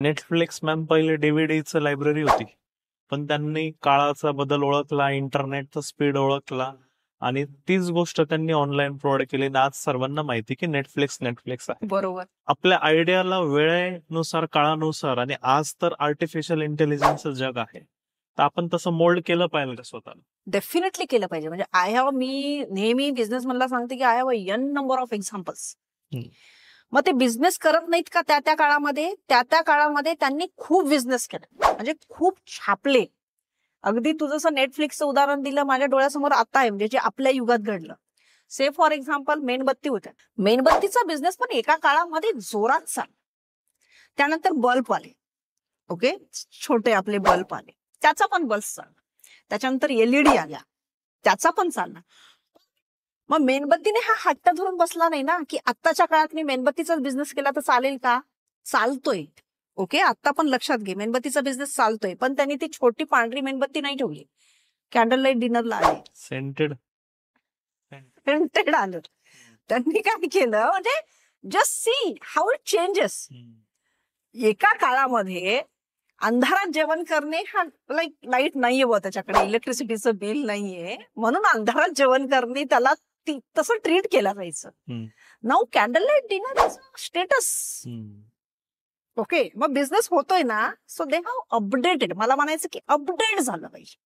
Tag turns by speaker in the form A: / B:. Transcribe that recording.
A: Netflix ma'am पहिले डीव्हीडीचं library होती, पण त्यांनी काळाचा बदल ओळखला, इंटरनेटचा स्पीड ओळखला आणि तीच गोष्ट त्यांनी ऑनलाईन प्रोव्हाइड केली. आणि आज सर्वांना माहिती की नेटफ्लिक्स आहे.
B: बरोबर.
A: आपल्या आयडियाला वेळेनुसार, काळानुसार, आणि आज तर आर्टिफिशियल इंटेलिजन्सचं जग आहे, तर आपण तसं मोल्ड केलं पाहिजे का स्वतःला?
B: डेफिनेटली केलं पाहिजे. म्हणजे मी नेहमी बिझनेस मधला सांगते की I have a an number of examples. मग ते बिझनेस करत नाहीत का त्या काळामध्ये त्यांनी खूप बिझनेस केला, म्हणजे खूप छापले. अगदी तू जसं नेटफ्लिक्सचं उदाहरण दिलं माझ्या डोळ्यासमोर आता आहे, म्हणजे जे आपल्या युगात घडलं. से फॉर एक्झाम्पल मेणबत्ती होत्या. मेणबत्तीचा बिझनेस पण एका काळामध्ये जोरात चालला. त्यानंतर बल्ब आले. ओके, छोटे आपले बल्ब आले, त्याचा पण बल्ब चालला. त्याच्यानंतर एलईडी आल्या, त्याचा पण चालला. मग मेणबत्तीने हा हट्ट धरून बसला नाही ना की आत्ताच्या काळात मी मेणबत्तीचाच बिझनेस केला तर चालेल का? चालतोय. ओके, आता पण लक्षात घे, मेणबत्तीचा बिझनेस चालतोय, पण त्यांनी ती छोटी पांढरी मेणबत्ती नाही ठेवली. कॅन्डल लाईट डिनरला आले, सेंटेड आलं. त्यांनी काय केलं, म्हणजे just see how it changes. एका काळामध्ये अंधारात जेवण करणे हा लाईट नाहीये बुवा, त्याच्याकडे इलेक्ट्रिसिटीचं बिल नाहीये, म्हणून अंधारात जेवण करणे त्याला तसं ट्रीट केलं जायचं. Now candle light dinner is status. Okay, मग बिझनेस होतोय ना, सो दे हॅव अपडेटेड. मला म्हणायचं की अपडेट झालं पाहिजे.